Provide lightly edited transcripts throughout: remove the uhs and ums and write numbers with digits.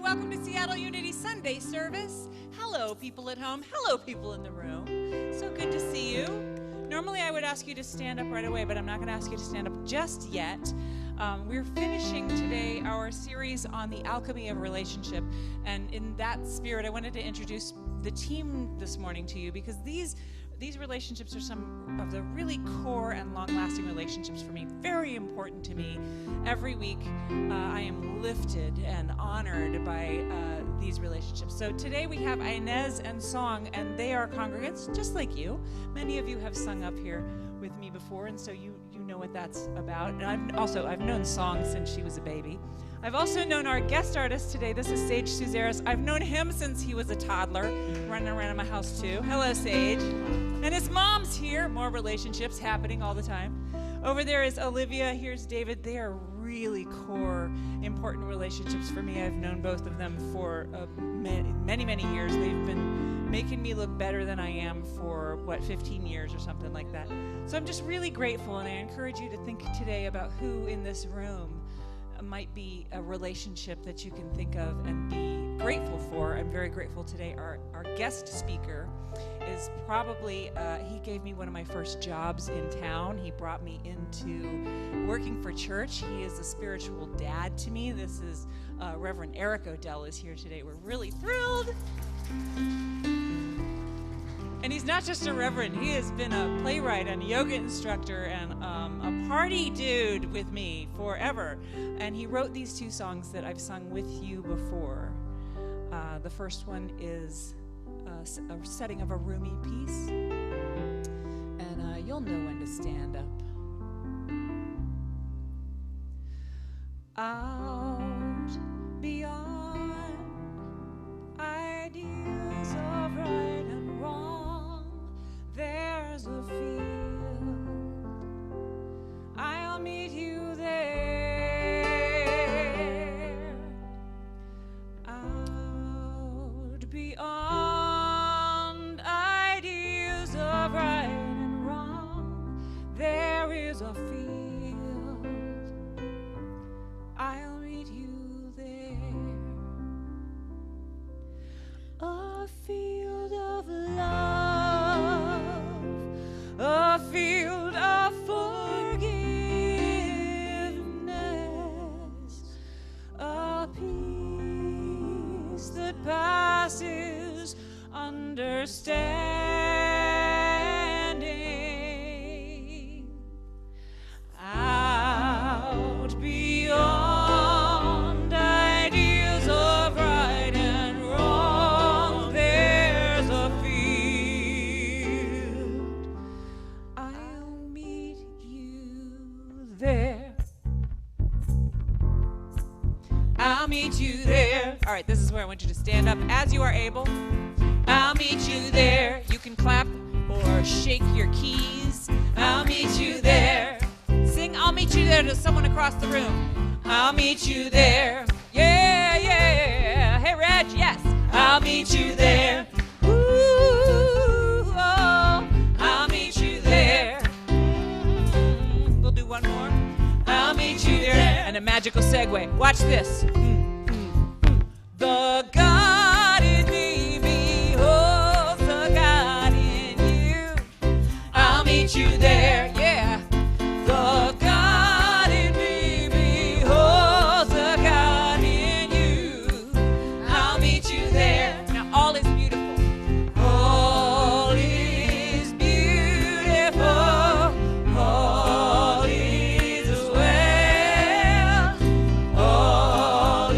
welcome to Seattle Unity Sunday service. Hello, people at home. Hello, people in the room. So good to see you. Normally, I would ask you to stand up right away, but I'm not going to ask you to stand up just yet. We're finishing today our series on the alchemy of relationship, and in that spirit, I wanted to introduce the team this morning to you because these relationships are some of the really core and long-lasting relationships for me, very important to me. Every week, I am lifted and honored by these relationships. So today we have Inez and Song, and they are congregants just like you. Many of you have sung up here with me before, and so you know what that's about. And I've known Song since she was a baby. I've also known our guest artist today. This is Sage Suzeris. I've known him since he was a toddler, running around in my house too. Hello, Sage. And his mom's here. More relationships happening all the time. Over there is Olivia. Here's David. They are really core, important relationships for me. I've known both of them for many, many years. They've been making me look better than I am for, 15 years or something like that. So I'm just really grateful, and I encourage you to think today about who in this room might be a relationship that you can think of and be grateful for. I'm very grateful today. Our guest speaker is probably, he gave me one of my first jobs in town. He brought me into working for church. He is a spiritual dad to me. This is Reverend Odell is here today. We're really thrilled. And he's not just a reverend. He has been a playwright and a yoga instructor and a party dude with me forever. And he wrote these two songs that I've sung with you before. The first one is a setting of a roomy piece. And you'll know when to stand up. Out beyond ideas of right and wrong, there's a field. I'll meet you there. Out beyond ideas of right and wrong, there is a field. I'll meet you there. A field of love, a field of forgiveness, a peace that passes understanding. Out beyond ideas of right and wrong, there's a field. I'll meet you there. I'll meet you there. All right, this is where I want you to stand up as you are able. I'll meet you there. You can clap or shake your keys. I'll meet you there. Sing, I'll meet you there to someone across the room. I'll meet you there. Yeah, yeah. Hey, Reg, yes. I'll meet you there. Ooh, oh, I'll meet you there. We'll do one more. I'll meet you there. And a magical segue. Watch this. The God in me beholds the God in you. I'll meet you there, yeah. The God in me beholds the God in you. I'll meet you there. Now all is beautiful. All is beautiful. All is well. All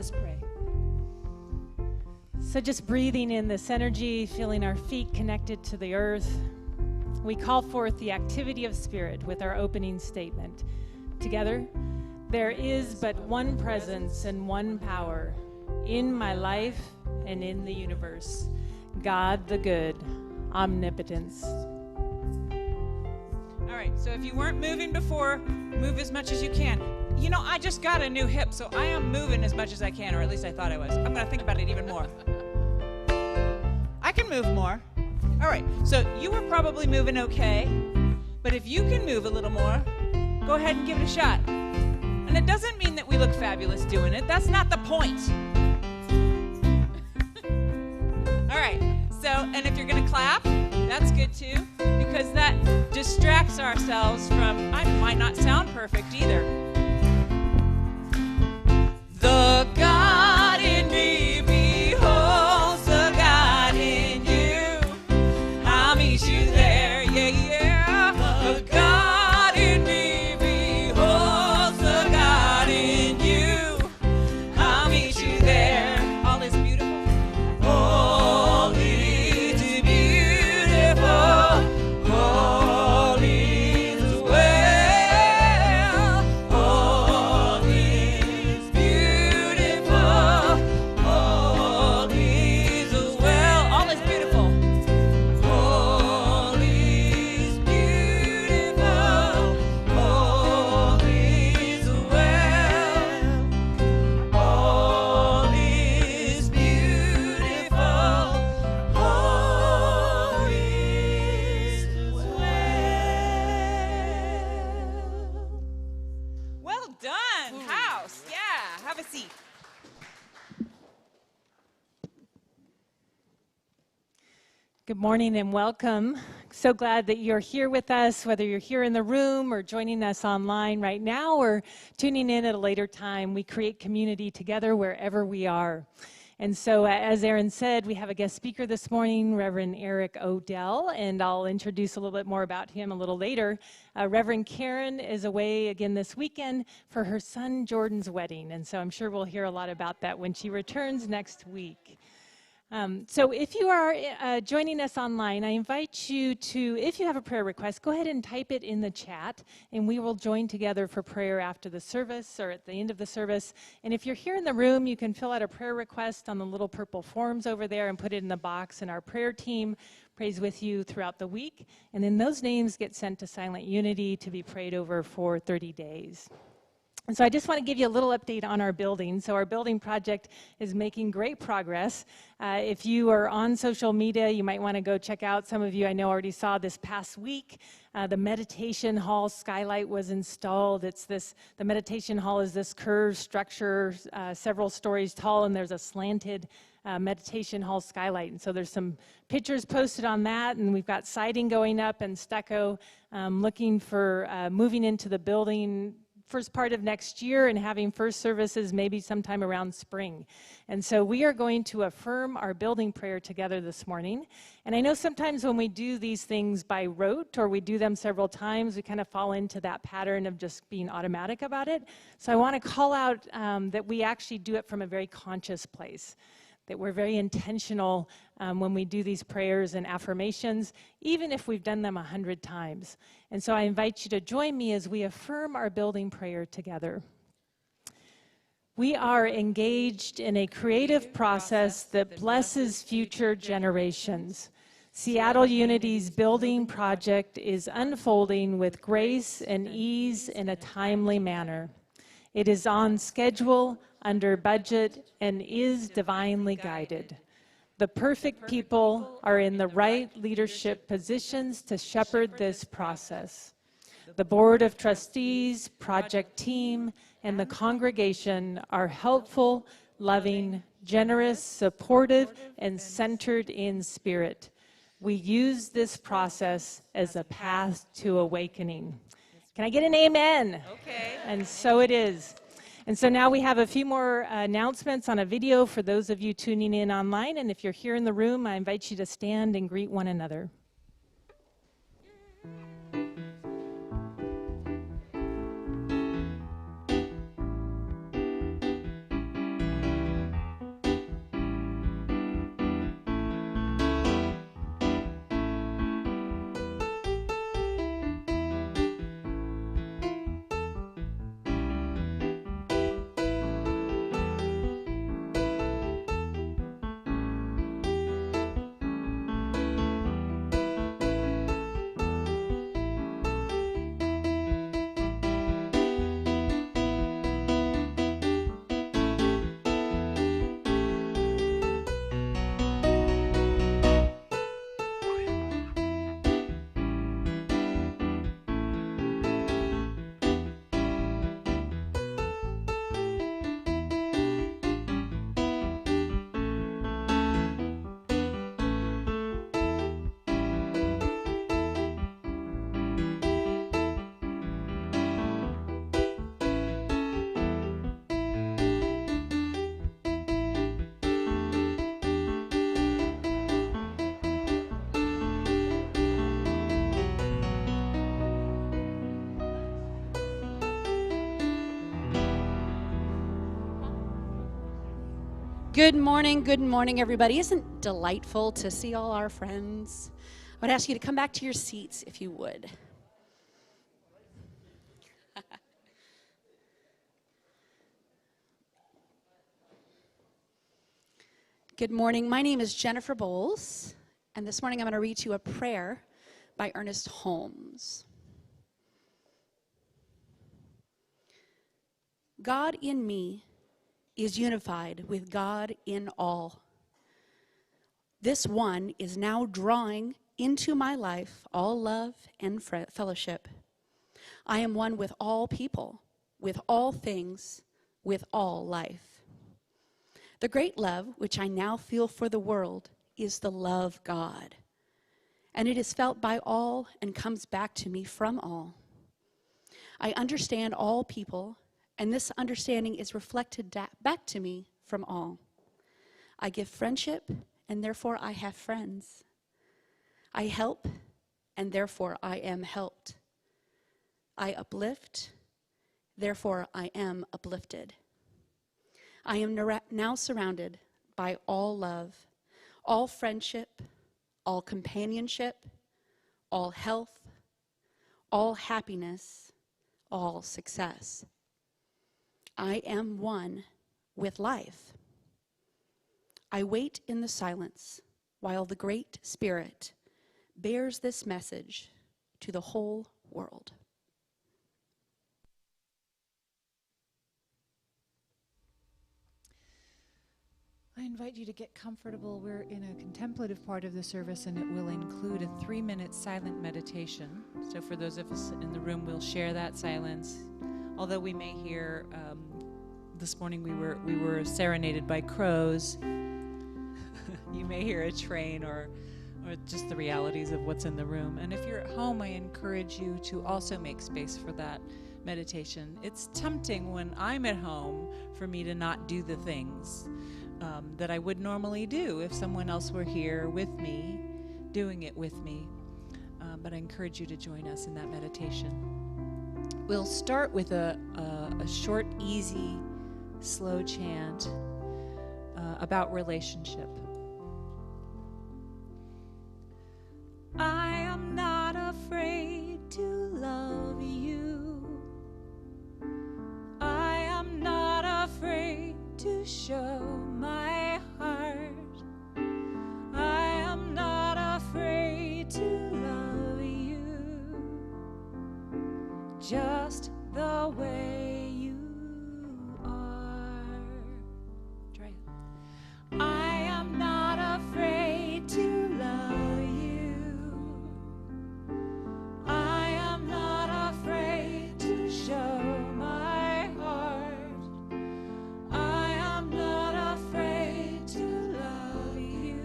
us pray. So just breathing in this energy, feeling our feet connected to the earth, we call forth the activity of spirit with our opening statement. Together, there is but one presence and one power in my life and in the universe. God the good, omnipotence. All right, so if you weren't moving before, move as much as you can. You know, I just got a new hip, so I am moving as much as I can, or at least I thought I was. I'm going to think about it even more. I can move more. All right, so you were probably moving okay, but if you can move a little more, go ahead and give it a shot. And it doesn't mean that we look fabulous doing it. That's not the point. All right, so, and if you're going to clap, that's good too, because that distracts ourselves from, I might not sound perfect either. The God in me beholds the God in you. I'll meet you there, yeah, yeah. The God in me beholds the God in you. I'll meet you there. All is beautiful. All is beautiful. All is well. All is beautiful. All is well. All is beautiful. All is beautiful. All is well. All is beautiful. All is well. Well done, house. Yeah, have a seat. Good morning and welcome. So glad that you're here with us, whether you're here in the room or joining us online right now or tuning in at a later time. We create community together wherever we are. And so, as Aaron said, we have a guest speaker this morning, Reverend Odell, and I'll introduce a little bit more about him a little later. Reverend Karen is away again this weekend for her son Jordan's wedding, and so I'm sure we'll hear a lot about that when she returns next week. So if you are joining us online, I invite you to, if you have a prayer request, go ahead and type it in the chat, and we will join together for prayer after the service or at the end of the service. And if you're here in the room, you can fill out a prayer request on the little purple forms over there and put it in the box, and our prayer team prays with you throughout the week. And then those names get sent to Silent Unity to be prayed over for 30 days. And so I just want to give you a little update on our building. So our building project is making great progress. If you are on social media, you might want to go check out. Some of you I know already saw this past week. The meditation hall skylight was installed. The meditation hall is this curved structure, several stories tall, and there's a slanted meditation hall skylight. And so there's some pictures posted on that, and we've got siding going up and stucco, looking for moving into the building first part of next year and having first services maybe sometime around spring. And so we are going to affirm our building prayer together this morning. And I know sometimes when we do these things by rote or we do them several times, we kind of fall into that pattern of just being automatic about it. So I want to call out that we actually do it from a very conscious place, that we're very intentional when we do these prayers and affirmations, even if we've done them 100 times. And so I invite you to join me as we affirm our building prayer together. We are engaged in a creative process that blesses future generations. Seattle Unity's building project is unfolding with grace and ease in a timely manner. It is on schedule, under budget, and is divinely guided. The perfect people are in the right leadership positions to shepherd this process. The Board of Trustees, project team, and the congregation are helpful, loving, generous, supportive, and centered in spirit. We use this process as a path to awakening. Can I get an amen? Okay. And so it is. And so now we have a few more announcements on a video for those of you tuning in online. And if you're here in the room, I invite you to stand and greet one another. Good morning, everybody. Isn't it delightful to see all our friends? I would ask you to come back to your seats if you would. Good morning. My name is Jennifer Bowles, and this morning I'm going to read to you a prayer by Ernest Holmes. God in me is unified with God in all. This one is now drawing into my life all love and fellowship. I am one with all people, with all things, with all life. The great love which I now feel for the world is the love of God, and it is felt by all and comes back to me from all. I understand all people, and this understanding is reflected back to me from all. I give friendship, and therefore I have friends. I help, and therefore I am helped. I uplift, therefore I am uplifted. I am now surrounded by all love, all friendship, all companionship, all health, all happiness, all success. I am one with life. I wait in the silence while the Great Spirit bears this message to the whole world. I invite you to get comfortable. We're in a contemplative part of the service, and it will include a 3-minute silent meditation. So for those of us in the room, we'll share that silence. Although we may hear, this morning we were serenaded by crows. You may hear a train or just the realities of what's in the room. And if you're at home, I encourage you to also make space for that meditation. It's tempting when I'm at home for me to not do the things that I would normally do if someone else were here with me, doing it with me. But I encourage you to join us in that meditation. We'll start with a short, easy, slow chant about relationship. I am not afraid to love you. I am not afraid to show my heart. I am not afraid to love you just the way you are. Try it. I am not afraid to love you. I am not afraid to show my heart. I am not afraid to love you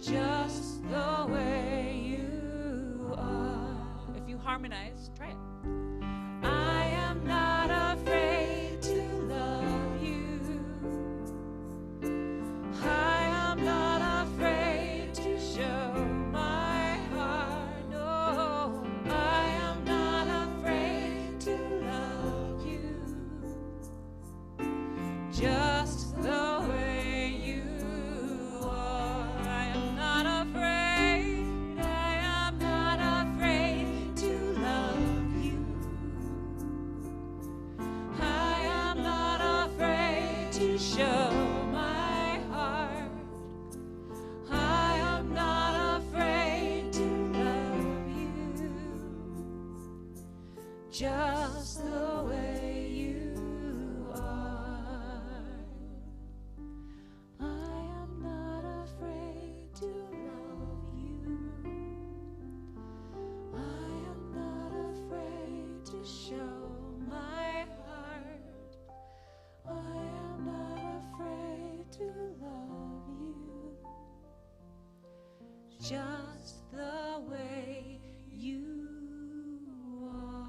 just the way you are. If you harmonize, try it. I am not afraid to love you. I am not afraid to show my heart. No, I am not afraid to love you just the way you are. I am not afraid. I am not afraid to love you. I am not afraid to show my heart. I am not afraid to love you just the way you are. I am not afraid to love you. I am not afraid to show my heart. I am not afraid to love you just the way you are.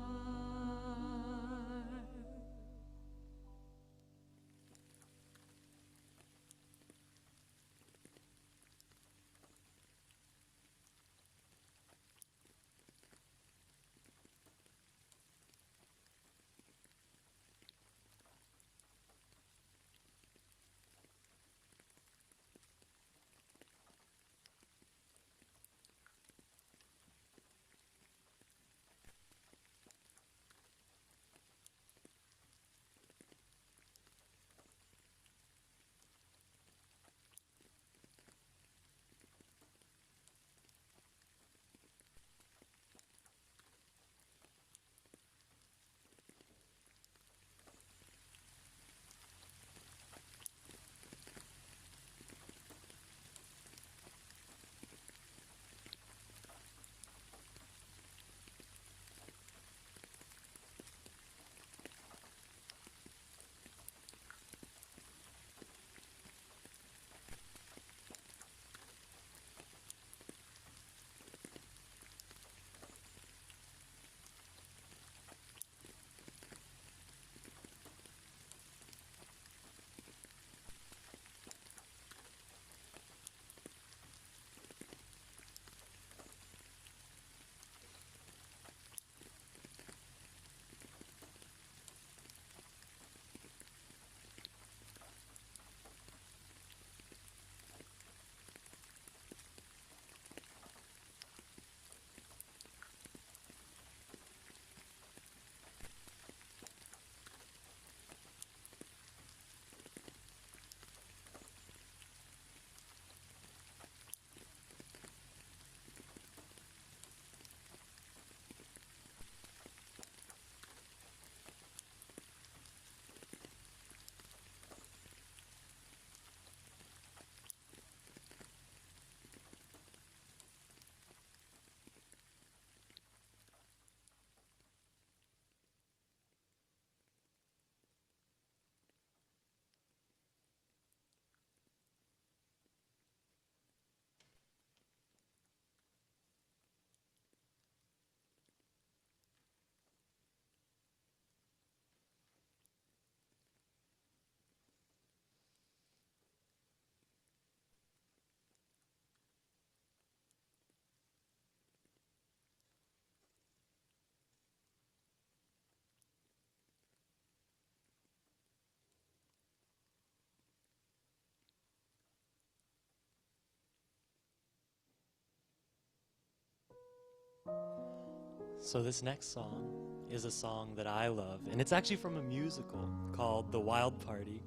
So this next song is a song that I love, and it's actually from a musical called The Wild Party.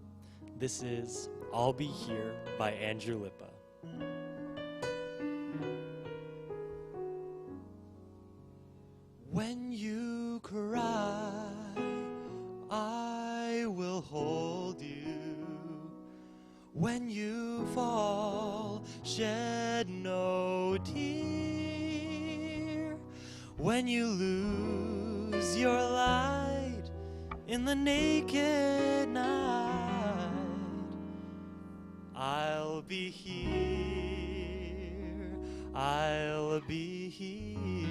This is I'll Be Here by Andrew Lippa. When you cry, I will hold you. When you fall, shed no tear. When you lose your light in the naked night, I'll be here, I'll be here.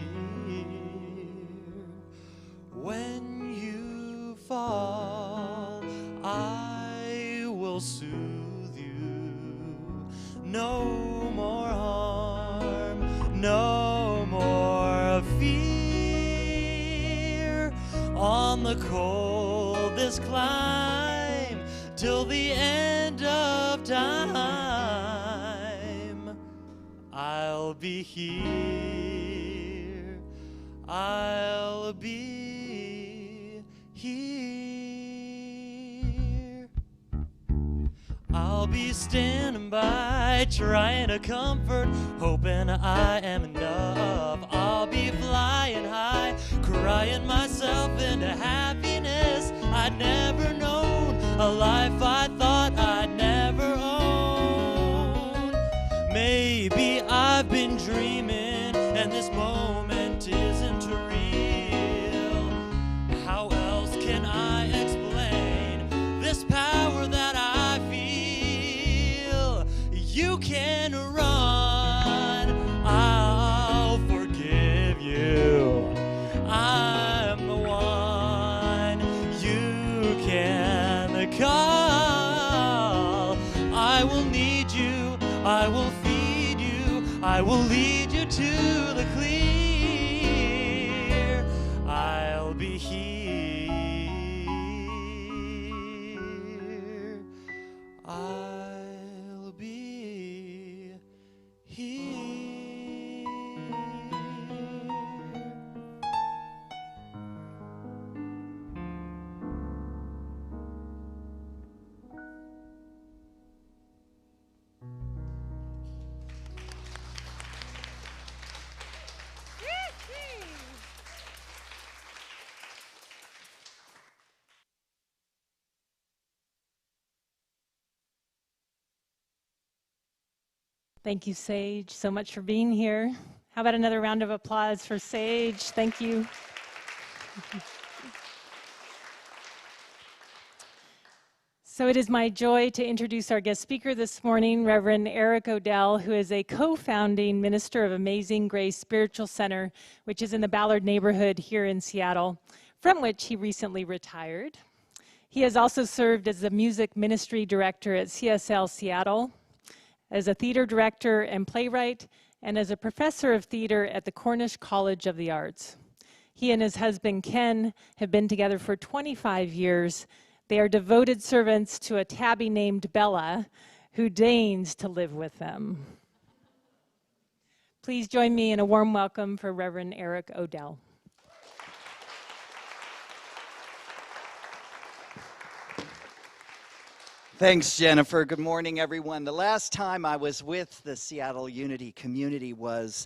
When you fall, I will soothe you. No more harm, no more fear. On the coldest climb till the end of time, I'll be here, I'll be here. I'll be standing by, trying to comfort, hoping I am enough. I'll be flying high, crying myself into happiness I'd never known, a life I thought I'd never own. Maybe I've been dreaming and this moment isn't real. How else can I explain this power that I feel? You can run, I'll forgive you. I'm the one you can call. I will need you, I will feed you, I will lead you to the clear. I'll be here, I'll be here. Thank you, Sage, so much for being here. How about another round of applause for Sage? Thank you. So it is my joy to introduce our guest speaker this morning, Reverend Eric Odell, who is a co-founding minister of Amazing Grace Spiritual Center, which is in the Ballard neighborhood here in Seattle, from which he recently retired. He has also served as the music ministry director at CSL Seattle, as a theater director and playwright, and as a professor of theater at the Cornish College of the Arts. He and his husband, Ken, have been together for 25 years. They are devoted servants to a tabby named Bella, who deigns to live with them. Please join me in a warm welcome for Reverend Eric Odell. Thanks, Jennifer. Good morning, everyone. The last time I was with the Seattle Unity community was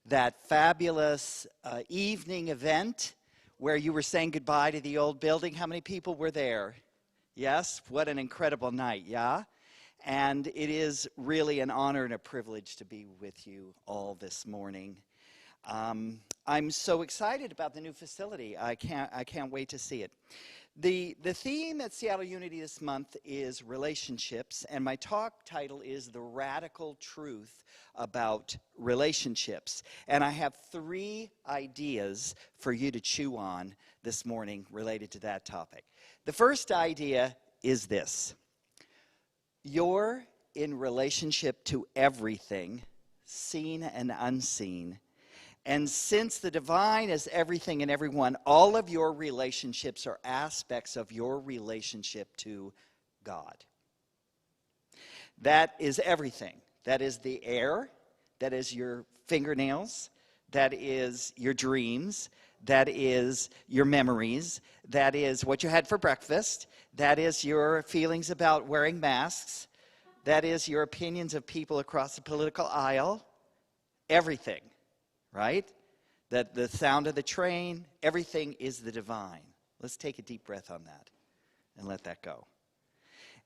that fabulous evening event where you were saying goodbye to the old building. How many people were there? Yes? What an incredible night, yeah? And it is really an honor and a privilege to be with you all this morning. I'm so excited about the new facility. I can't wait to see it. The theme at Seattle Unity this month is relationships, and my talk title is The Radical Truth About Relationships. And I have 3 ideas for you to chew on this morning related to that topic. The first idea is this: you're in relationship to everything, seen and unseen. And since the divine is everything and everyone, all of your relationships are aspects of your relationship to God. That is everything. That is the air. That is your fingernails. that is your dreams, that is your memories, that is what you had for breakfast, that is your feelings about wearing masks, that is your opinions of people across the political aisle, everything, right? That the sound of the train, everything is the divine. Let's take a deep breath on that and let that go.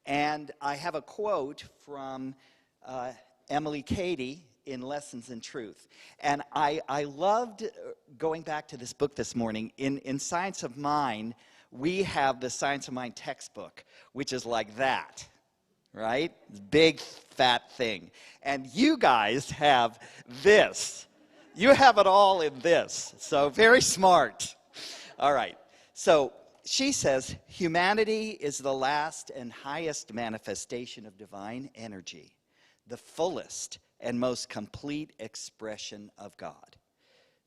And I have a quote from Emily Cady in Lessons in Truth. And I loved going back to this book this morning. In Science of Mind, we have the Science of Mind textbook, which is like that, right? Big, fat thing. And you guys have this. You have it all in this. So very smart. All right. So she says, humanity is the last and highest manifestation of divine energy, the fullest and most complete expression of God.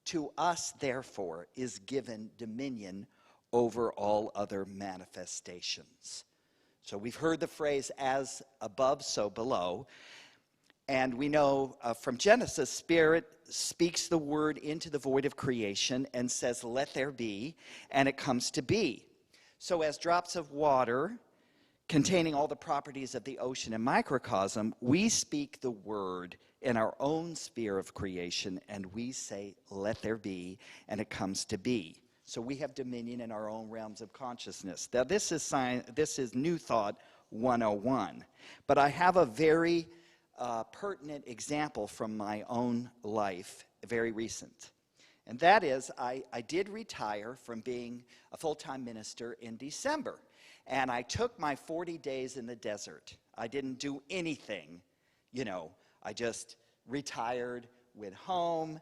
To us, therefore, is given dominion over all other manifestations. So we've heard the phrase, as above, so below. And we know from Genesis, Spirit speaks the word into the void of creation and says, let there be, and it comes to be. So as drops of water containing all the properties of the ocean and microcosm, we speak the word in our own sphere of creation, and we say, let there be, and it comes to be. So we have dominion in our own realms of consciousness. Now this is New Thought 101. But I have a very pertinent example from my own life, very recent. And that is, I did retire from being a full-time minister in December. And I took my 40 days in the desert. I didn't do anything, I just retired, went home,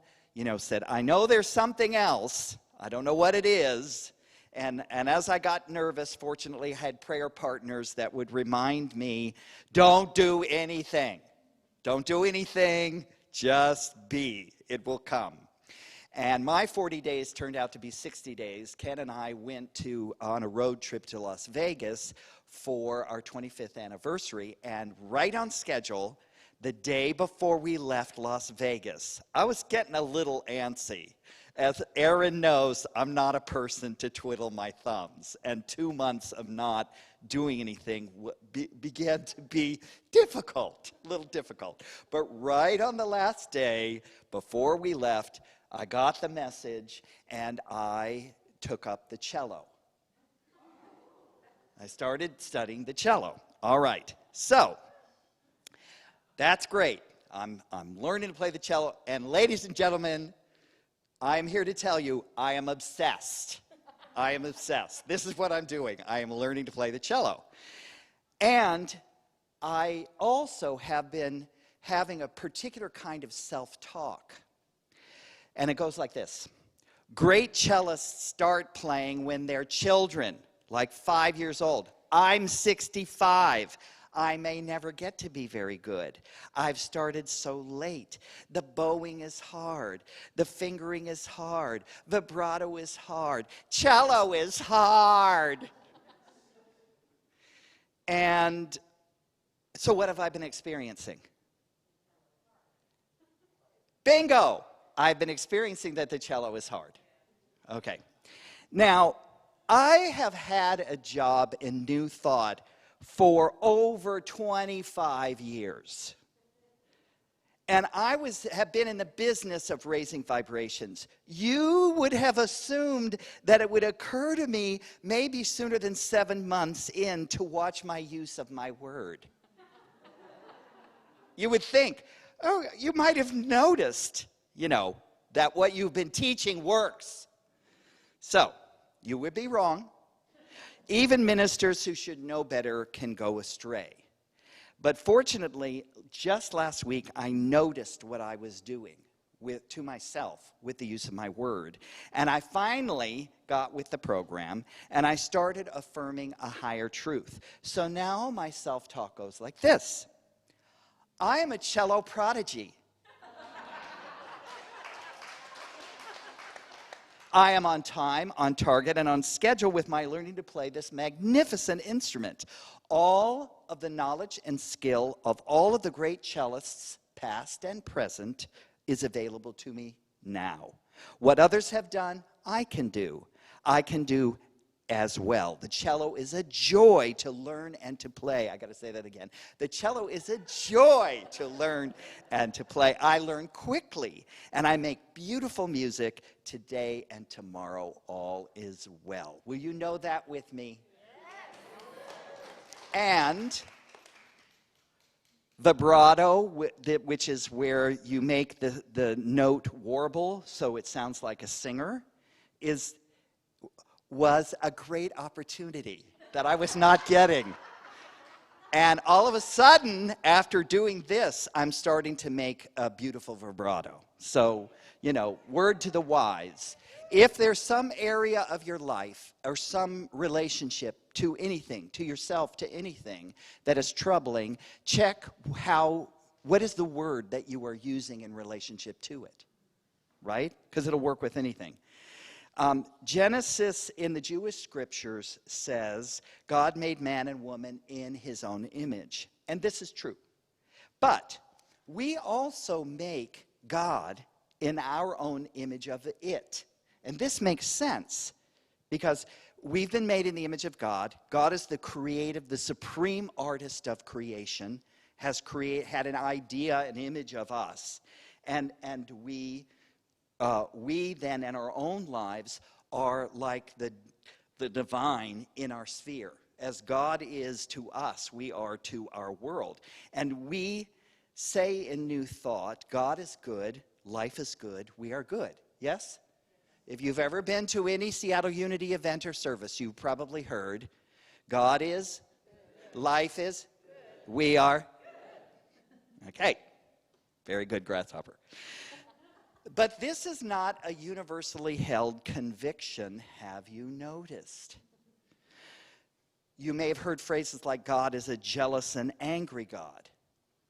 said, I know there's something else. I don't know what it is. And as I got nervous, fortunately, I had prayer partners that would remind me, don't do anything. Don't do anything, just be. It will come. And my 40 days turned out to be 60 days. Ken and I went on a road trip to Las Vegas for our 25th anniversary. And right on schedule, the day before we left Las Vegas, I was getting a little antsy. As Aaron knows, I'm not a person to twiddle my thumbs. And 2 months of not doing anything began to be difficult, a little difficult. But right on the last day, before we left, I got the message, and I took up the cello. I started studying the cello. All right, so that's great. I'm learning to play the cello, and ladies and gentlemen, I'm here to tell you, I am obsessed. I am obsessed. This is what I'm doing. I am learning to play the cello. And I also have been having a particular kind of self-talk. And it goes like this. Great cellists start playing when they're children, like 5 years old. I'm 65. I may never get to be very good. I've started so late. The bowing is hard. The fingering is hard. Vibrato is hard. Cello is hard. And so what have I been experiencing? Bingo! I've been experiencing that the cello is hard. Okay. Now, I have had a job in New Thought for over 25 years. And I have been in the business of raising vibrations. You would have assumed that it would occur to me maybe sooner than 7 months in to watch my use of my word. You would think, oh, you might have noticed, that what you've been teaching works. So, you would be wrong. Even ministers who should know better can go astray. But fortunately, just last week, I noticed what I was doing to myself with the use of my word. And I finally got with the program, and I started affirming a higher truth. So now my self-talk goes like this. I am a cello prodigy. I am on time, on target, and on schedule with my learning to play this magnificent instrument. All of the knowledge and skill of all of the great cellists, past and present, is available to me now. What others have done, I can do. I can do as well. The cello is a joy to learn and to play. I got to say that again. The cello is a joy to learn and to play. I learn quickly, and I make beautiful music today and tomorrow. All is well. Will you know that with me? And vibrato, which is where you make the note warble so it sounds like a singer, was a great opportunity that I was not getting. And all of a sudden, after doing this, I'm starting to make a beautiful vibrato. So, word to the wise. If there's some area of your life or some relationship to anything, to yourself, to anything that is troubling, check what is the word that you are using in relationship to it, right? Because it'll work with anything. Genesis in the Jewish scriptures says God made man and woman in his own image. And this is true. But we also make God in our own image of it. And this makes sense because we've been made in the image of God. God is the creative, the supreme artist of creation, had an idea, an image of us. And we then in our own lives are like the divine in our sphere. As God is to us, we are to our world. And we say in New Thought, God is good, life is good, we are good. Yes? If you've ever been to any Seattle Unity event or service, you've probably heard, God is, life is, we are. Okay. Very good, Grasshopper. But this is not a universally held conviction, have you noticed? You may have heard phrases like God is a jealous and angry God,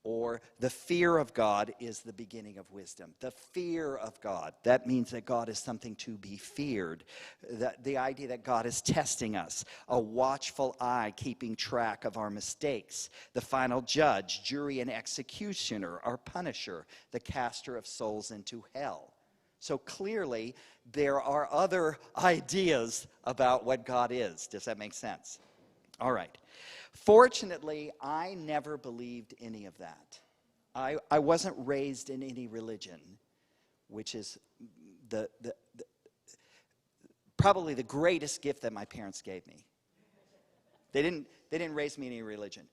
or the fear of God is the beginning of wisdom. The fear of God, that means that God is something to be feared. The idea that God is testing us, a watchful eye keeping track of our mistakes, the final judge, jury and executioner, our punisher, the caster of souls into hell. So clearly, there are other ideas about what God is. Does that make sense? All right. Fortunately, I never believed any of that. I wasn't raised in any religion, which is probably the greatest gift that my parents gave me. They didn't raise me in any religion.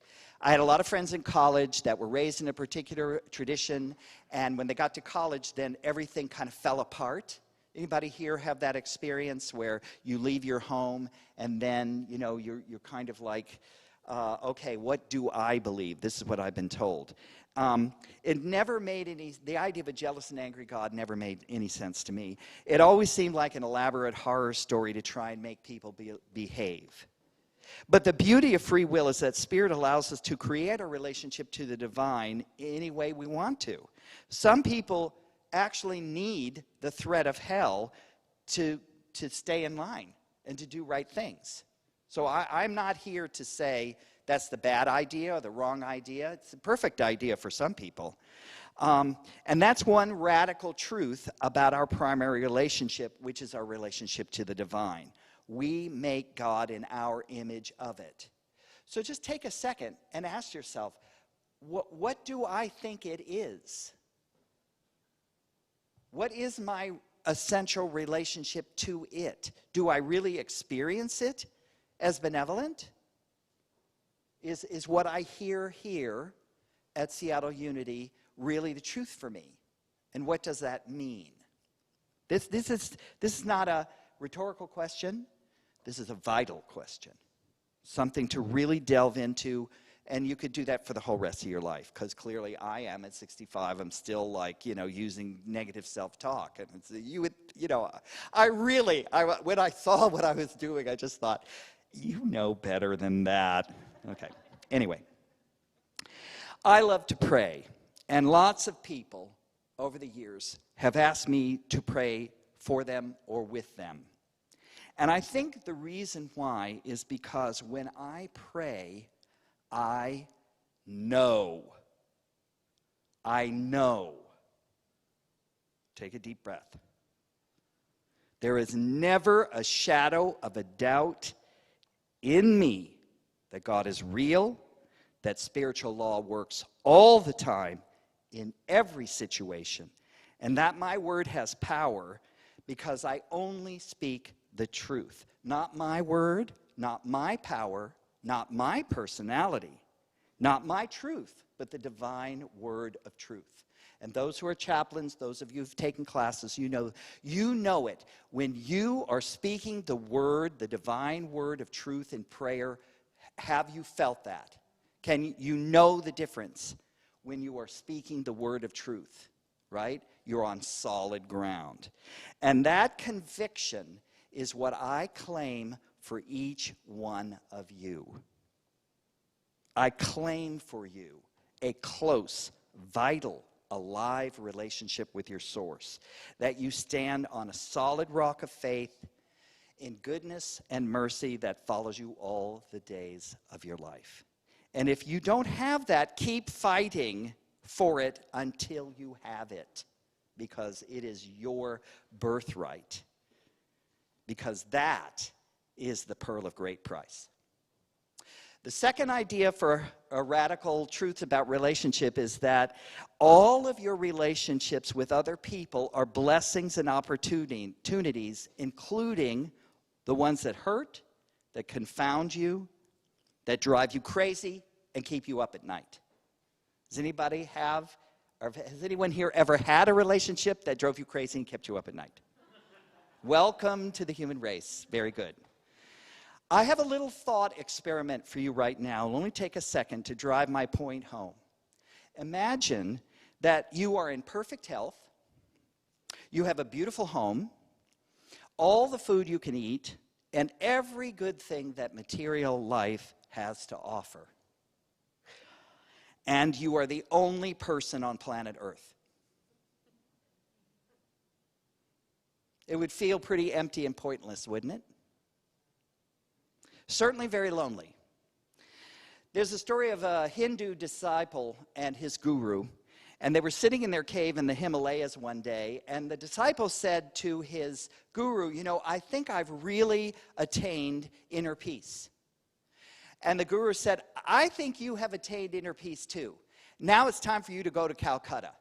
I had a lot of friends in college that were raised in a particular tradition, and when they got to college, then everything kind of fell apart. Anybody here have that experience where you leave your home and then, you're kind of like, okay, what do I believe? This is what I've been told. It never made the idea of a jealous and angry God never made any sense to me. It always seemed like an elaborate horror story to try and make people behave. But the beauty of free will is that Spirit allows us to create a relationship to the divine any way we want to. Some people actually need the threat of hell to stay in line and to do right things. So I'm not here to say that's the bad idea or the wrong idea. It's the perfect idea for some people. And that's one radical truth about our primary relationship, which is our relationship to the divine. We make God in our image of it. So just take a second and ask yourself, what do I think it is? What is my essential relationship to it? Do I really experience it as benevolent? Is what I hear here at Seattle Unity really the truth for me? And what does that mean? This is not a rhetorical question. This is a vital question. Something to really delve into. And you could do that for the whole rest of your life, because clearly I am at 65. I'm still using negative self-talk. And when I saw what I was doing, I just thought, you know better than that. Okay. Anyway, I love to pray, and lots of people over the years have asked me to pray for them or with them. And I think the reason why is because when I pray, I know Take a deep breath. There is never a shadow of a doubt in me that God is real, that spiritual law works all the time in every situation, and that my word has power because I only speak the truth. Not my word, not my power, not my personality, not my truth, but the divine word of truth. And those who are chaplains, those of you who've taken classes, you know it. When you are speaking the word, the divine word of truth in prayer, have you felt that? Can you know the difference when you are speaking the word of truth, right? You're on solid ground. And that conviction is what I claim for each one of you. I claim for you a close, vital, alive relationship with your source, that you stand on a solid rock of faith in goodness and mercy that follows you all the days of your life. And if you don't have that, keep fighting for it until you have it, because it is your birthright, because that is the pearl of great price. The second idea for a radical truth about relationship is that all of your relationships with other people are blessings and opportunities, including the ones that hurt, that confound you, that drive you crazy, and keep you up at night. Has anyone here ever had a relationship that drove you crazy and kept you up at night? Welcome to the human race. Very good. I have a little thought experiment for you right now. It'll only take a second to drive my point home. Imagine that you are in perfect health, you have a beautiful home, all the food you can eat, and every good thing that material life has to offer. And you are the only person on planet Earth. It would feel pretty empty and pointless, wouldn't it? Certainly very lonely. There's a story of a Hindu disciple and his guru, and they were sitting in their cave in the Himalayas one day, and the disciple said to his guru, I think I've really attained inner peace. And the guru said, I think you have attained inner peace too. Now it's time for you to go to Calcutta.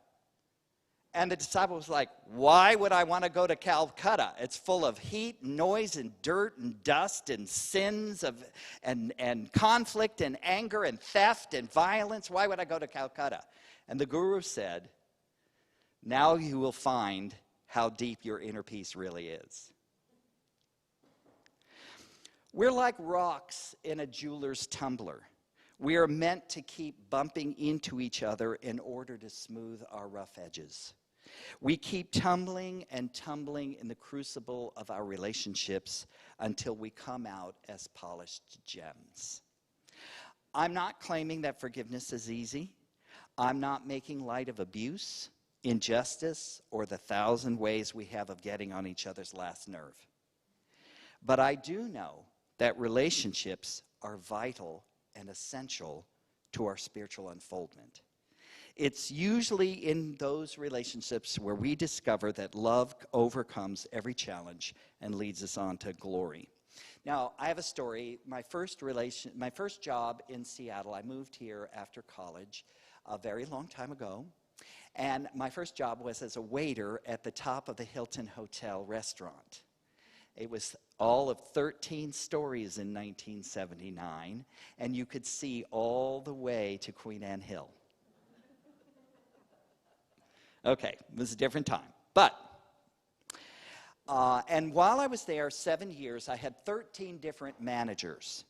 And the disciple was like, why would I want to go to Calcutta? It's full of heat, noise, and dirt, and dust, and sins, and conflict, and anger, and theft, and violence. Why would I go to Calcutta? And the guru said, now you will find how deep your inner peace really is. We're like rocks in a jeweler's tumbler. We are meant to keep bumping into each other in order to smooth our rough edges. We keep tumbling and tumbling in the crucible of our relationships until we come out as polished gems. I'm not claiming that forgiveness is easy. I'm not making light of abuse, injustice, or the 1,000 ways we have of getting on each other's last nerve. But I do know that relationships are vital and essential to our spiritual unfoldment. It's usually in those relationships where we discover that love overcomes every challenge and leads us on to glory. Now, I have a story. My first job in Seattle, I moved here after college a very long time ago, and my first job was as a waiter at the top of the Hilton Hotel restaurant. It was all of 13 stories in 1979, and you could see all the way to Queen Anne Hill. Okay, it was a different time. And while I was there 7 years, I had 13 different managers.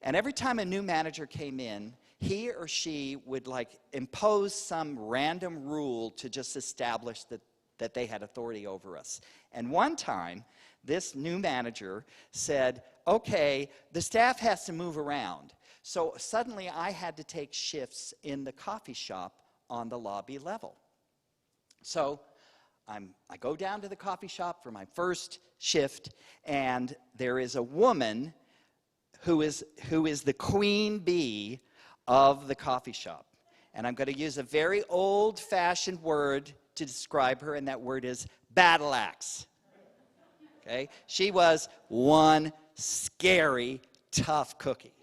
And every time a new manager came in, he or she would impose some random rule to just establish that they had authority over us. And one time, this new manager said, okay, the staff has to move around. So suddenly I had to take shifts in the coffee shop on the lobby level. So I go down to the coffee shop for my first shift, and there is a woman who is the queen bee of the coffee shop. And I'm going to use a very old-fashioned word to describe her, and that word is battle axe. Okay? She was one scary, tough cookie.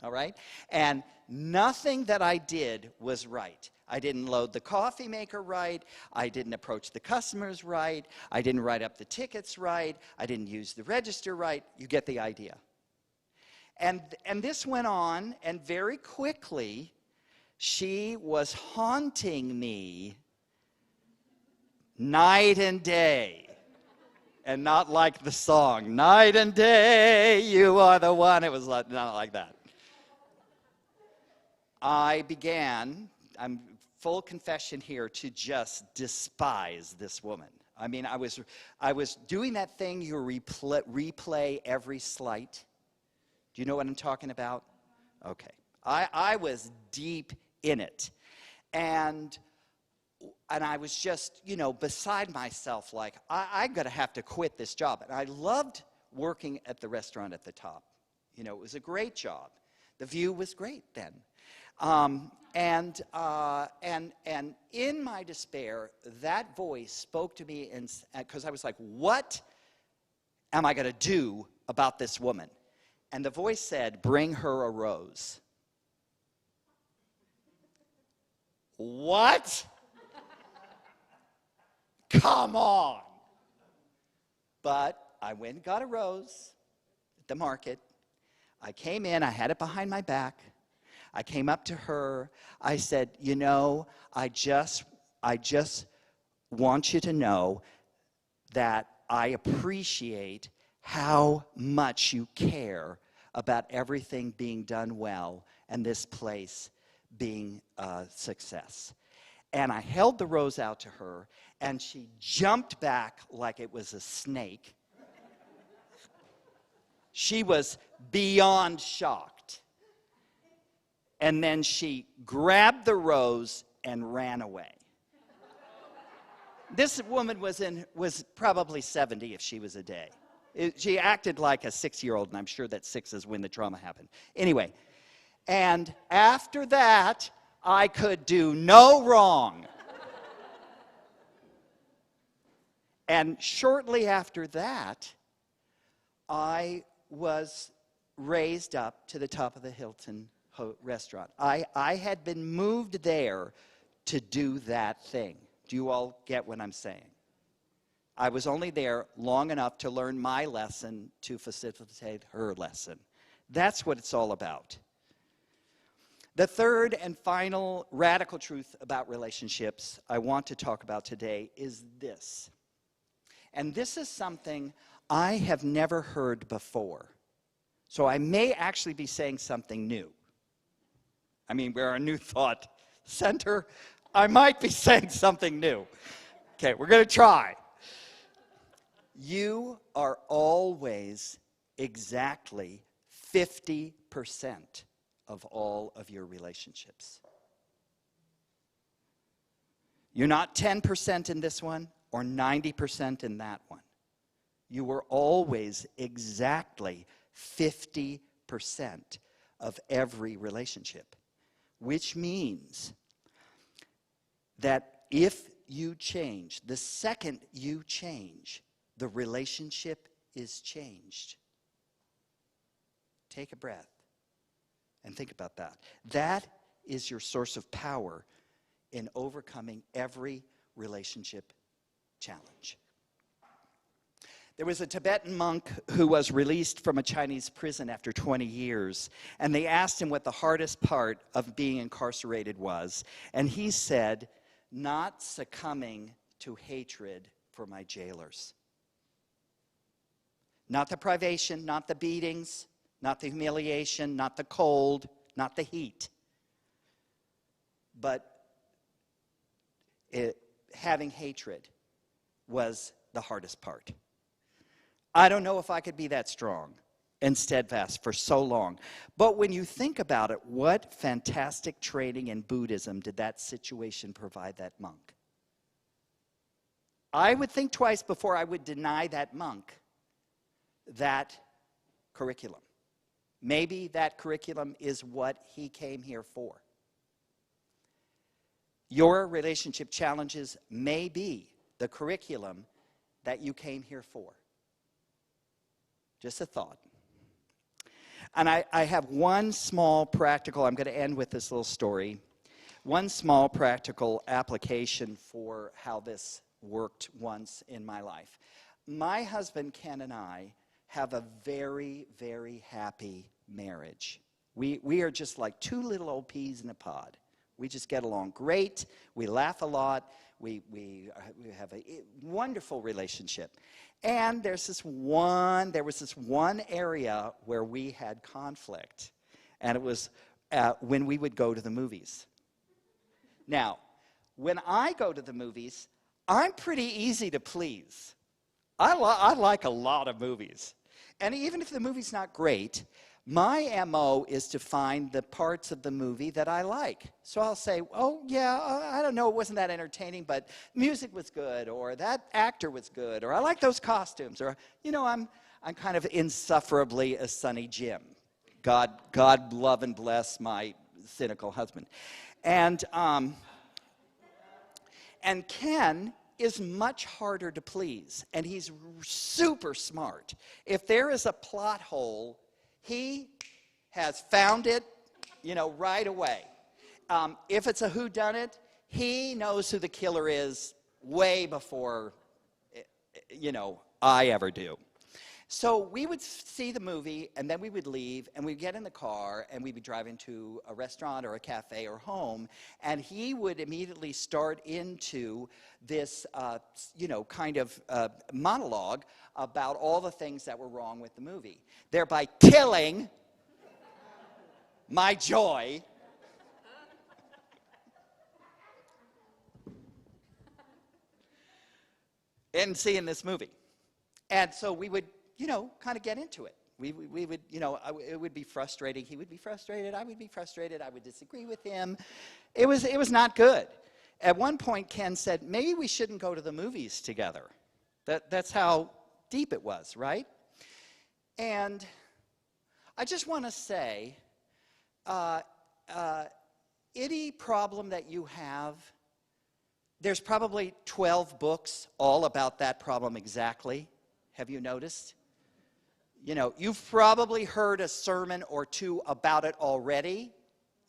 All right? And nothing that I did was right. I didn't load the coffee maker right. I didn't approach the customers right. I didn't write up the tickets right. I didn't use the register right. You get the idea. And this went on, and very quickly, she was haunting me night and day. And not like the song, night and day, you are the one. It was not like that. I began, I'm full confession here, to just despise this woman. I mean, I was doing that thing you replay every slight. Do you know what I'm talking about? Okay. I was deep in it. And I was just, beside myself, like, I'm going to have to quit this job. And I loved working at the restaurant at the top. It was a great job. The view was great then. And in my despair, that voice spoke to me, because I was like, what am I going to do about this woman? And the voice said, bring her a rose. What? Come on. But I went and got a rose at the market. I came in, I had it behind my back. I came up to her. I said, I just want you to know that I appreciate how much you care about everything being done well and this place being a success. And I held the rose out to her, and she jumped back like it was a snake. She was beyond shocked. And then she grabbed the rose and ran away. This woman was probably 70 if she was a day. She acted like a 6-year-old, and I'm sure that 6 is when the trauma happened. Anyway, and after that, I could do no wrong. And shortly after that, I was raised up to the top of the Hilton restaurant. I had been moved there to do that thing. Do you all get what I'm saying? I was only there long enough to learn my lesson to facilitate her lesson. That's what it's all about. The third and final radical truth about relationships I want to talk about today is this. And this is something I have never heard before. So I may actually be saying something new. I mean, we're a New Thought Center. I might be saying something new. Okay, we're going to try. You are always exactly 50% of all of your relationships. You're not 10% in this one or 90% in that one. You were always exactly 50% of every relationship, which means that if you change, the second you change, the relationship is changed. Take a breath and think about that. That is your source of power in overcoming every relationship challenge. There was a Tibetan monk who was released from a Chinese prison after 20 years, and they asked him what the hardest part of being incarcerated was, and he said, not succumbing to hatred for my jailers. Not the privation, not the beatings, not the humiliation, not the cold, not the heat, but having hatred was the hardest part. I don't know if I could be that strong and steadfast for so long. But when you think about it, what fantastic training in Buddhism did that situation provide that monk? I would think twice before I would deny that monk that curriculum. Maybe that curriculum is what he came here for. Your relationship challenges may be the curriculum that you came here for. Just a thought. And I have one small practical, I'm going to end with this little story, one small practical application for how this worked once in my life. My husband Ken and I have a very, very happy marriage. We are just like two little old peas in a pod. We just get along great. We laugh a lot. We have a wonderful relationship. And there was this one area where we had conflict. And it was when we would go to the movies. Now, when I go to the movies, I'm pretty easy to please. I like a lot of movies. And even if the movie's not great, my MO is to find the parts of the movie that I like. So I'll say, oh, yeah, I don't know, it wasn't that entertaining, but music was good, or that actor was good, or I like those costumes, or, you know, I'm kind of insufferably a Sonny Jim. God love and bless my cynical husband. And Ken is much harder to please, and he's super smart. If there is a plot hole, he has found it, you know, right away. If it's a whodunit, he knows who the killer is way before, you know, I ever do. So we would see the movie, and then we would leave, and we'd get in the car, and we'd be driving to a restaurant or a cafe or home, and he would immediately start into this, you know, kind of monologue about all the things that were wrong with the movie, thereby killing my joy in seeing this movie. And so we would, you know, kind of get into it. We would, you know, it would be frustrating. He would be frustrated. I would be frustrated. I would disagree with him. It was not good. At one point, Ken said, maybe we shouldn't go to the movies together. That's how deep it was, right? And I just want to say, any problem that you have, there's probably 12 books all about that problem exactly. Have you noticed? You know, you've probably heard a sermon or two about it already.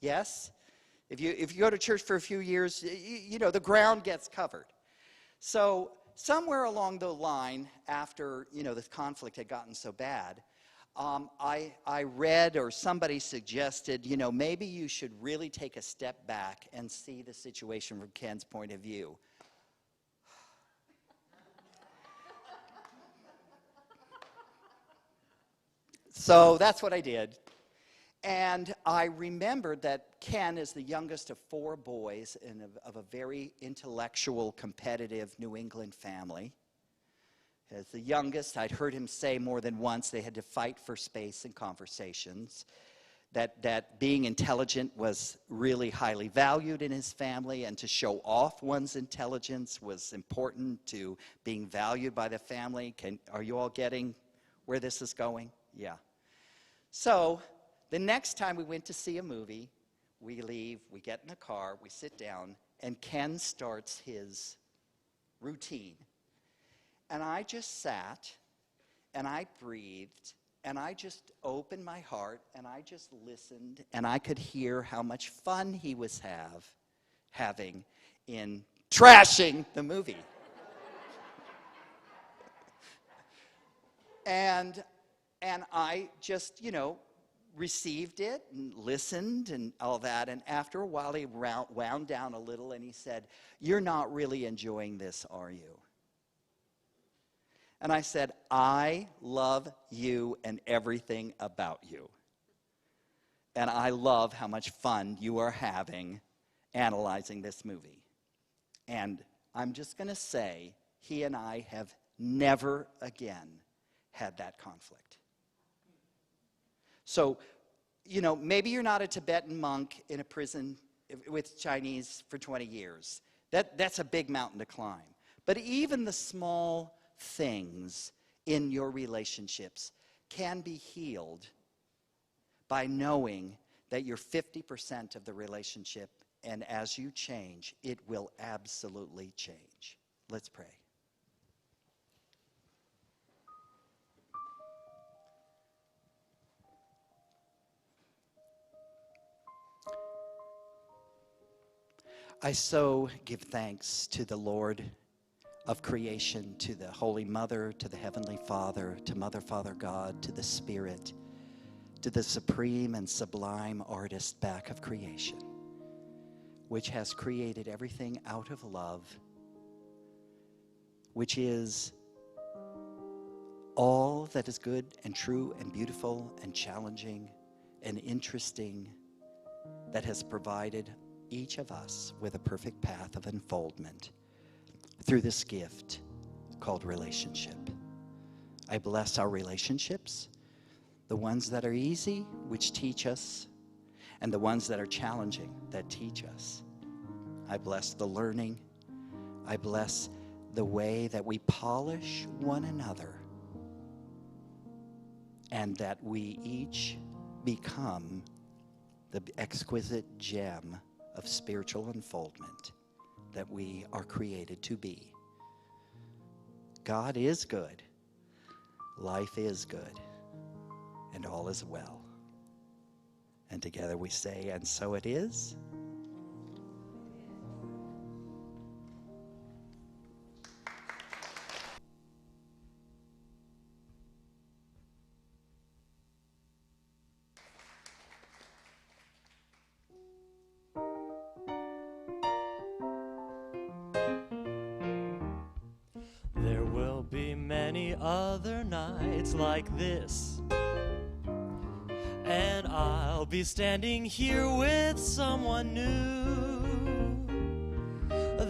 Yes? If you go to church for a few years, you know, the ground gets covered. So somewhere along the line, after, you know, this conflict had gotten so bad, I read, or somebody suggested, you know, maybe you should really take a step back and see the situation from Ken's point of view. So that's what I did. And I remembered that Ken is the youngest of 4 boys of a very intellectual, competitive New England family. As the youngest, I'd heard him say more than once they had to fight for space in conversations, that being intelligent was really highly valued in his family, and to show off one's intelligence was important to being valued by the family. Are you all getting where this is going? Yeah. So the next time we went to see a movie, we leave, we get in the car, we sit down, and Ken starts his routine. And I just sat, and I breathed, and I just opened my heart, and I just listened, and I could hear how much fun he was having in trashing the movie. And I just, you know, received it and listened and all that. And after a while, he wound down a little and he said, "You're not really enjoying this, are you?" And I said, "I love you and everything about you. And I love how much fun you are having analyzing this movie." And I'm just going to say, he and I have never again had that conflict. So, you know, maybe you're not a Tibetan monk in a prison with Chinese for 20 years. That's a big mountain to climb. But even the small things in your relationships can be healed by knowing that you're 50% of the relationship And as you change, it will absolutely change. Let's pray. I so give thanks to the Lord of creation, to the Holy Mother, to the Heavenly Father, to Mother, Father God, to the Spirit, to the supreme and sublime artist back of creation, which has created everything out of love, which is all that is good and true and beautiful and challenging and interesting, that has provided each of us with a perfect path of unfoldment through this gift called relationship. I bless our relationships, the ones that are easy, which teach us, and the ones that are challenging, that teach us. I bless the learning. I bless the way that we polish one another, and that we each become the exquisite gem of spiritual unfoldment that we are created to be. God is good. Life is good. And all is well. And together we say, and so it is. There will be many other nights like this, and I'll be standing here with someone new.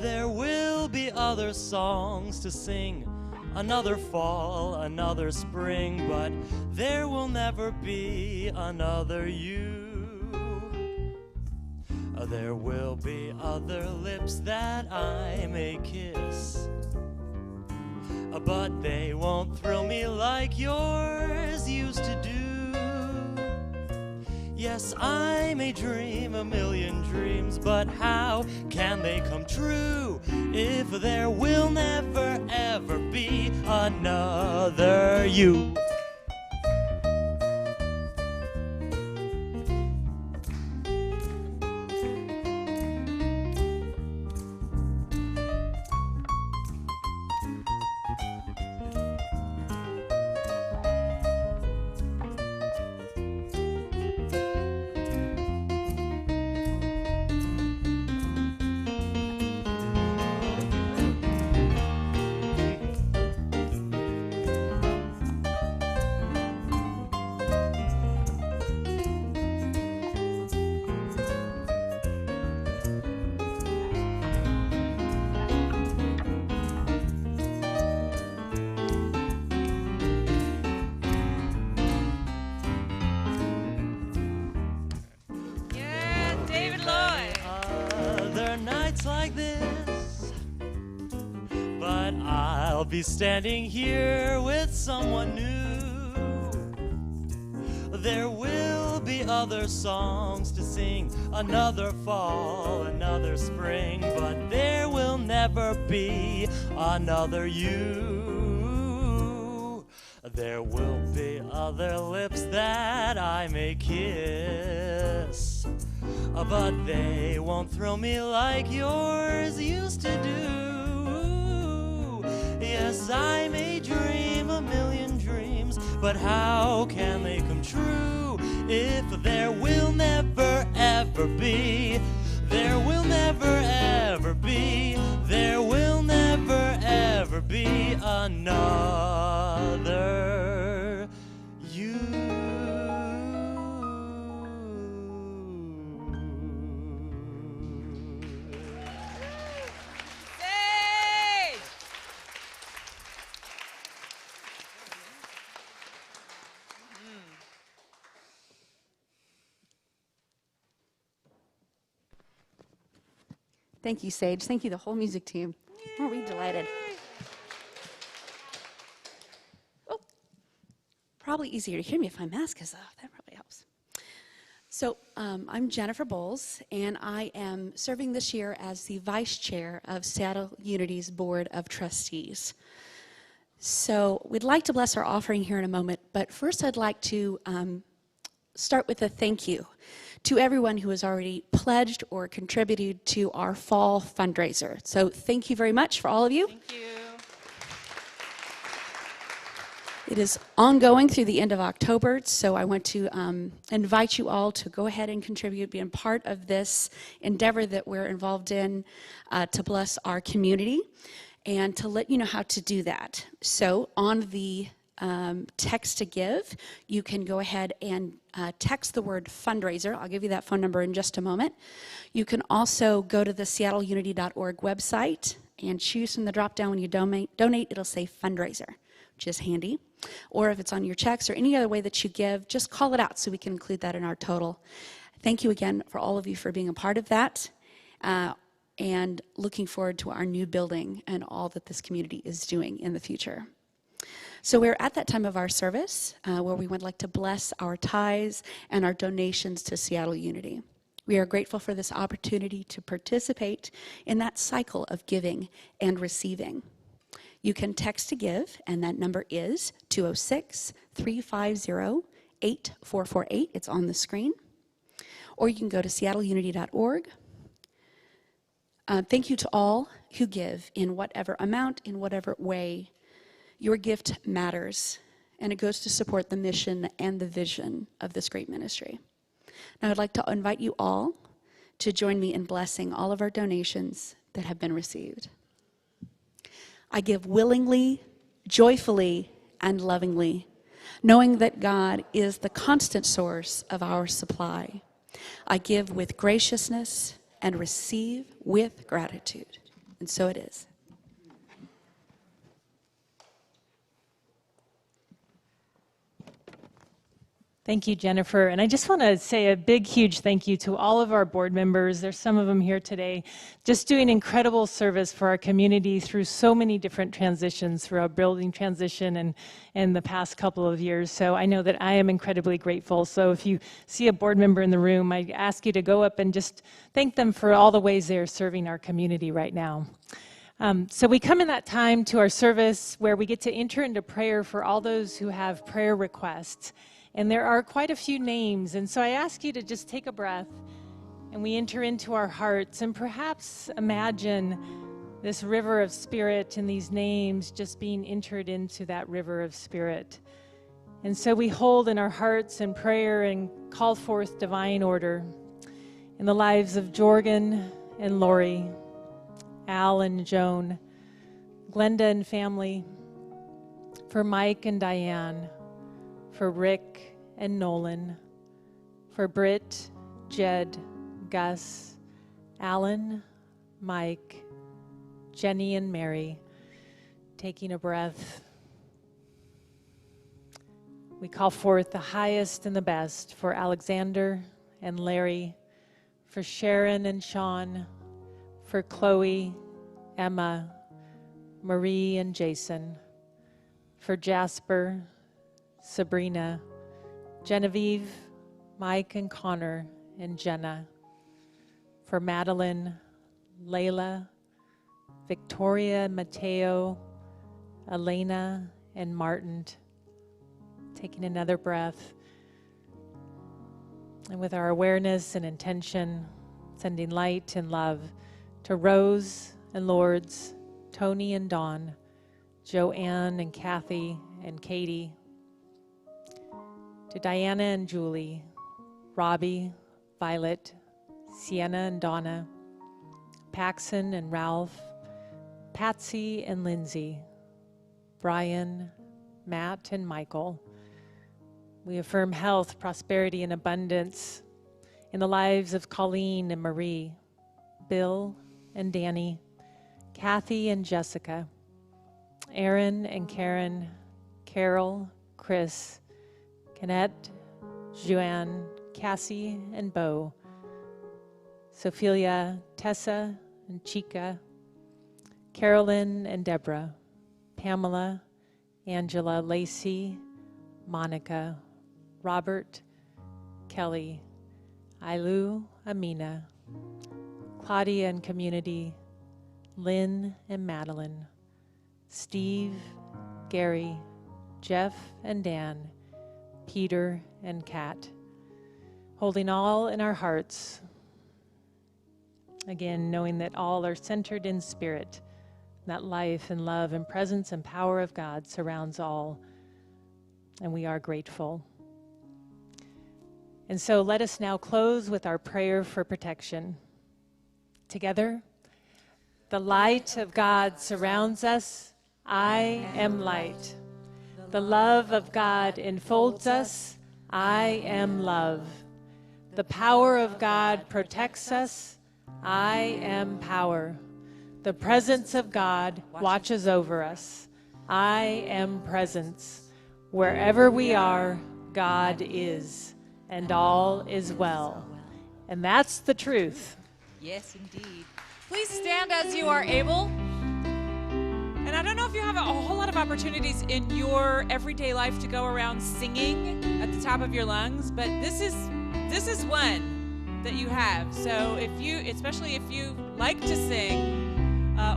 There will be other songs to sing, another fall, another spring, but there will never be another you. There will be other lips that I may kiss, but they won't thrill me like yours used to do. Yes, I may dream a million dreams, but how can they come true if there will never ever be another you? Like this, but I'll be standing here with someone new. There will be other songs to sing, another fall, another spring, but there will never be another you. There will be other lips that I may kiss, but they won't thrill me like yours used to do. Yes, I may dream a million dreams, but how can they come true if there will never ever be, there will never ever be, there will never ever be another you. Thank you, Sage. Thank you, the whole music team. Aren't we delighted? Oh, probably easier to hear me if my mask is off. That probably helps. So I'm Jennifer Bowles, and I am serving this year as the Vice Chair of Seattle Unity's Board of Trustees. So we'd like to bless our offering here in a moment, but first I'd like to start with a thank you to everyone who has already pledged or contributed to our fall fundraiser. So thank you very much for all of you. Thank you. It is ongoing through the end of October, so I want to invite you all to go ahead and contribute, be a part of this endeavor that we're involved in to bless our community, and to let you know how to do that. So on the text to give, you can go ahead and text the word fundraiser. I'll give you that phone number in just a moment. You can also go to the seattleunity.org website and choose from the drop down when you donate, it'll say fundraiser, which is handy. Or if it's on your checks or any other way that you give, just call it out so we can include that in our total. Thank you again for all of you for being a part of that, and looking forward to our new building and all that this community is doing in the future. So we're at that time of our service where we would like to bless our tithes and our donations to Seattle Unity. We are grateful for this opportunity to participate in that cycle of giving and receiving. You can text to give, and that number is 206-350-8448. It's on the screen. Or you can go to seattleunity.org. Thank you to all who give in whatever amount, in whatever way. Your gift matters, and it goes to support the mission and the vision of this great ministry. Now I'd like to invite you all to join me in blessing all of our donations that have been received. I give willingly, joyfully, and lovingly, knowing that God is the constant source of our supply. I give with graciousness and receive with gratitude. And so it is. Thank you, Jennifer. And I just want to say a big, huge thank you to all of our board members. There's some of them here today, just doing incredible service for our community through so many different transitions, through our building transition and the past couple of years. So I know that I am incredibly grateful. So if you see a board member in the room, I ask you to go up and just thank them for all the ways they are serving our community right now. So we come in that time to our service where we get to enter into prayer for all those who have prayer requests. And there are quite a few names, and so I ask you to just take a breath, and we enter into our hearts, and perhaps imagine this river of spirit and these names just being entered into that river of spirit. And so we hold in our hearts in prayer and call forth divine order in the lives of Jorgen and Lori, Al and Joan, Glenda and family, for Mike and Diane, for Rick and Nolan, for Britt, Jed, Gus, Alan, Mike, Jenny and Mary. Taking a breath, we call forth the highest and the best for Alexander and Larry, for Sharon and Sean, for Chloe, Emma, Marie and Jason, for Jasper, Sabrina, Genevieve, Mike and Connor, and Jenna, for Madeline, Layla, Victoria, Mateo, Elena, and Martin. Taking another breath, and with our awareness and intention, sending light and love to Rose and Lourdes, Tony and Dawn, Joanne and Kathy and Katie, to Diana and Julie, Robbie, Violet, Sienna and Donna, Paxson and Ralph, Patsy and Lindsay, Brian, Matt and Michael. We affirm health, prosperity, and abundance in the lives of Colleen and Marie, Bill and Danny, Kathy and Jessica, Aaron and Karen, Carol, Chris, Kennette, Joanne, Cassie, and Bo, Sophia, Tessa, and Chica, Carolyn and Deborah, Pamela, Angela, Lacey, Monica, Robert, Kelly, Ailu, Amina, Claudia and community, Lynn and Madeline, Steve, Gary, Jeff and Dan, Peter and Kat, holding all in our hearts. Again, knowing that all are centered in spirit, that life and love and presence and power of God surrounds all, and we are grateful. And so let us now close with our prayer for protection. Together, the light of God surrounds us. I am light. The love of God enfolds us. I am love. The power of God protects us. I am power. The presence of God watches over us. I am presence. Wherever we are, God is, and all is well. And that's the truth. Yes, indeed. Please stand as you are able. And I don't know if you have a whole lot of opportunities in your everyday life to go around singing at the top of your lungs, but this is one that you have. So if you, especially if you like to sing,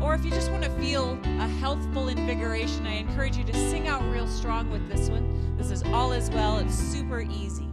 or if you just want to feel a healthful invigoration, I encourage you to sing out real strong with this one. This is All Is Well. It's super easy.